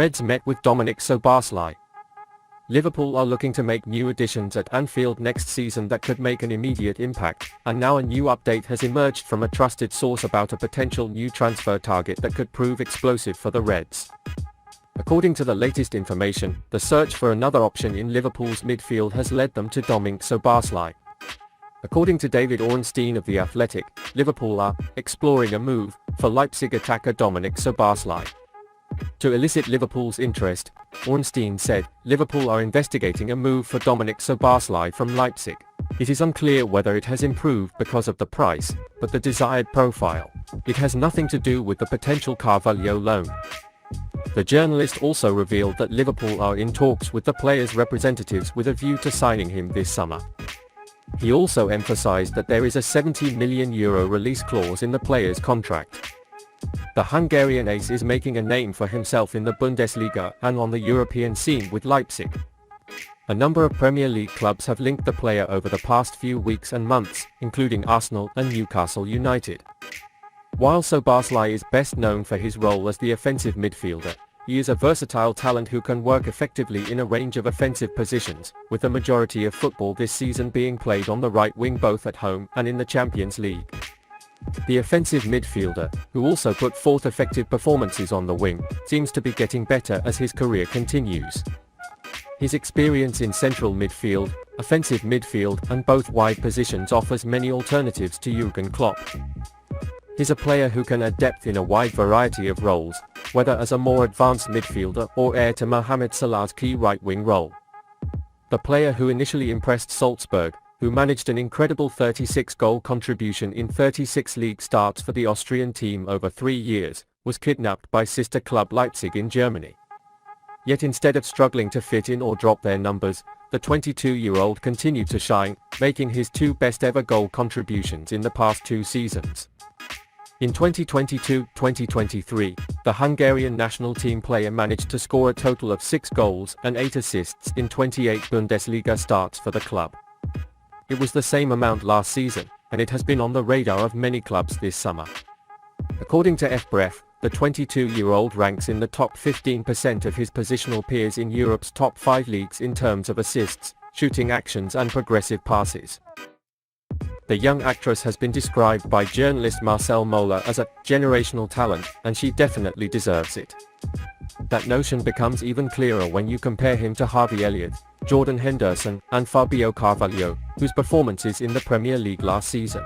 Reds met with Dominik Szoboszlai. Liverpool are looking to make new additions at Anfield next season that could make an immediate impact, and now a new update has emerged from a trusted source about a potential new transfer target that could prove explosive for the Reds. According to the latest information, the search for another option in Liverpool's midfield has led them to Dominik Szoboszlai. According to David Ornstein of The Athletic, Liverpool are exploring a move for Leipzig attacker Dominik Szoboszlai. To elicit Liverpool's interest, Ornstein said, Liverpool are investigating a move for Dominik Szoboszlai from Leipzig. It is unclear whether it has improved because of the price, but the desired profile. It has nothing to do with the potential Carvalho loan. The journalist also revealed that Liverpool are in talks with the player's representatives with a view to signing him this summer. He also emphasized that there is a €70 million release clause in the player's contract. The Hungarian ace is making a name for himself in the Bundesliga and on the European scene with Leipzig. A number of Premier League clubs have linked the player over the past few weeks and months, including Arsenal and Newcastle United. While Szoboszlai is best known for his role as the offensive midfielder, he is a versatile talent who can work effectively in a range of offensive positions, with the majority of football this season being played on the right wing both at home and in the Champions League. The offensive midfielder, who also put forth effective performances on the wing, seems to be getting better as his career continues. His experience in central midfield, offensive midfield and both wide positions offers many alternatives to Jürgen Klopp. He's a player who can add depth in a wide variety of roles, whether as a more advanced midfielder or heir to Mohamed Salah's key right-wing role. The player who initially impressed Salzburg, who managed an incredible 36-goal contribution in 36 league starts for the Austrian team over 3 years, was kidnapped by sister club Leipzig in Germany. Yet instead of struggling to fit in or drop their numbers, the 22-year-old continued to shine, making his 2 best-ever goal contributions in the past 2 seasons. In 2022-2023, the Hungarian national team player managed to score a total of 6 goals and 8 assists in 28 Bundesliga starts for the club. It was the same amount last season, and it has been on the radar of many clubs this summer. According to FBref, the 22-year-old ranks in the top 15% of his positional peers in Europe's top 5 leagues in terms of assists, shooting actions and progressive passes. The young actress has been described by journalist Marcel Mola as a generational talent, and she definitely deserves it. That notion becomes even clearer when you compare him to Harvey Elliott, Jordan Henderson, and Fabio Carvalho, whose performances in the Premier League last season.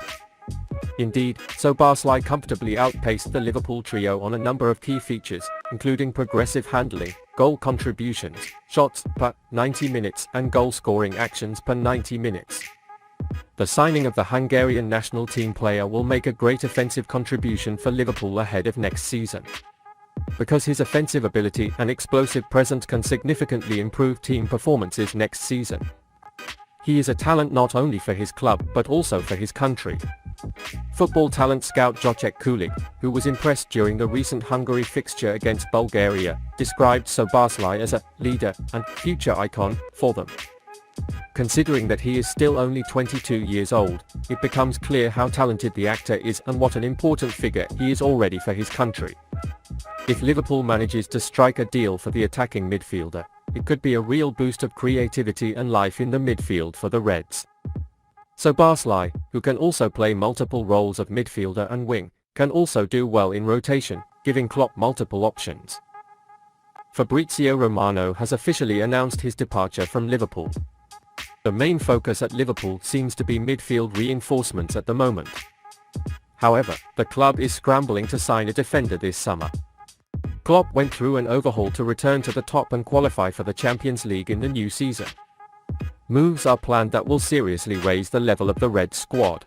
Indeed, Szoboszlai comfortably outpaced the Liverpool trio on a number of key features, including progressive handling, goal contributions, shots per 90 minutes and goal-scoring actions per 90 minutes. The signing of the Hungarian national team player will make a great offensive contribution for Liverpool ahead of next season. Because his offensive ability and explosive presence can significantly improve team performances next season. He is a talent not only for his club but also for his country. Football talent scout Jacek Kulik, who was impressed during the recent Hungary fixture against Bulgaria, described Szoboszlai as a leader and future icon for them. Considering that he is still only 22 years old, it becomes clear how talented the actor is and what an important figure he is already for his country. If Liverpool manages to strike a deal for the attacking midfielder, it could be a real boost of creativity and life in the midfield for the Reds. Szoboszlai, who can also play multiple roles of midfielder and wing, can also do well in rotation, giving Klopp multiple options. Fabrizio Romano has officially announced his departure from Liverpool. The main focus at Liverpool seems to be midfield reinforcements at the moment. However, the club is scrambling to sign a defender this summer. Klopp went through an overhaul to return to the top and qualify for the Champions League in the new season. Moves are planned that will seriously raise the level of the Red squad.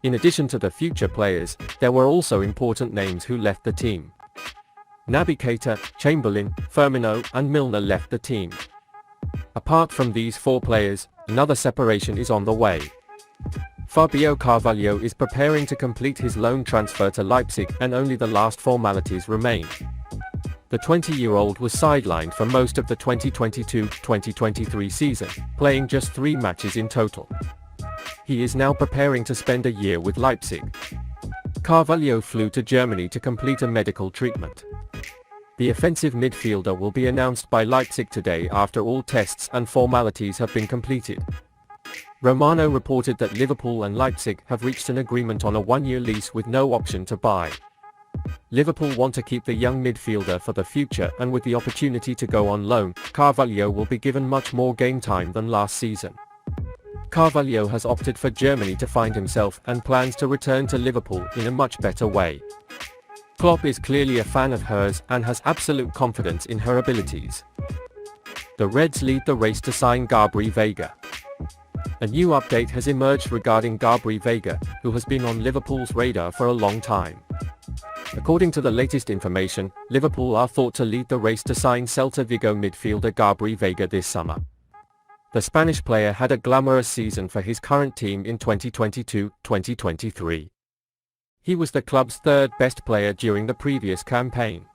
In addition to the future players, there were also important names who left the team. Naby Keita, Chamberlain, Firmino and Milner left the team. Apart from these 4 players, another separation is on the way. Fabio Carvalho is preparing to complete his loan transfer to Leipzig and only the last formalities remain. The 20-year-old was sidelined for most of the 2022-2023 season, playing just 3 matches in total. He is now preparing to spend a year with Leipzig. Carvalho flew to Germany to complete a medical treatment. The offensive midfielder will be announced by Leipzig today after all tests and formalities have been completed. Romano reported that Liverpool and Leipzig have reached an agreement on a one-year lease with no option to buy. Liverpool want to keep the young midfielder for the future, and with the opportunity to go on loan, Carvalho will be given much more game time than last season. Carvalho has opted for Germany to find himself and plans to return to Liverpool in a much better way. Klopp is clearly a fan of hers and has absolute confidence in her abilities. The Reds lead the race to sign Gabriel Veiga. A new update has emerged regarding Gabriel Veiga, who has been on Liverpool's radar for a long time. According to the latest information, Liverpool are thought to lead the race to sign Celta Vigo midfielder Gabriel Veiga this summer. The Spanish player had a glamorous season for his current team in 2022-2023. He was the club's third best player during the previous campaign.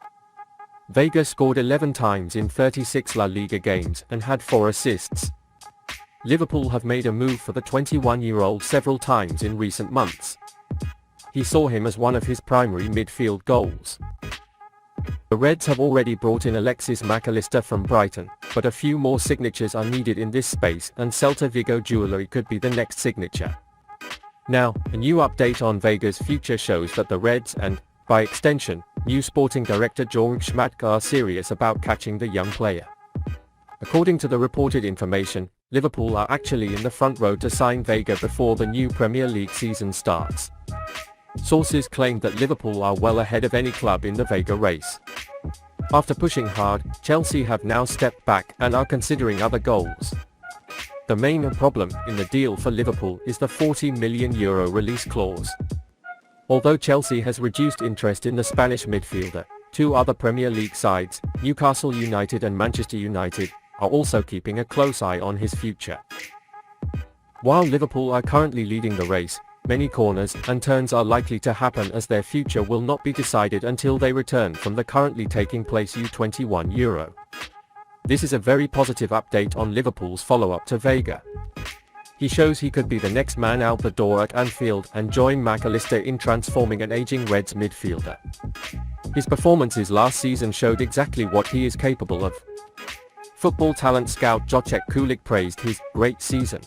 Veiga scored 11 times in 36 La Liga games and had 4 assists. Liverpool have made a move for the 21-year-old several times in recent months. He saw him as one of his primary midfield goals. The Reds have already brought in Alexis Mac Allister from Brighton, but a few more signatures are needed in this space, and Celta Vigo jewellery could be the next signature. Now, a new update on Veiga's future shows that the Reds and, by extension, new sporting director Jürgen Schmattke are serious about catching the young player. According to the reported information, Liverpool are actually in the front row to sign Veiga before the new Premier League season starts. Sources claim that Liverpool are well ahead of any club in the Veiga race. After pushing hard, Chelsea have now stepped back and are considering other goals. The main problem in the deal for Liverpool is the €40 million release clause. Although Chelsea has reduced interest in the Spanish midfielder, 2 other Premier League sides, Newcastle United and Manchester United, are also keeping a close eye on his future. While Liverpool are currently leading the race, many corners and turns are likely to happen, as their future will not be decided until they return from the currently taking place U21 Euro. This is a very positive update on Liverpool's follow-up to Veiga. He shows he could be the next man out the door at Anfield and join Mac Allister in transforming an aging Reds midfielder. His performances last season showed exactly what he is capable of. Football talent scout Jacek Kulik praised his great season.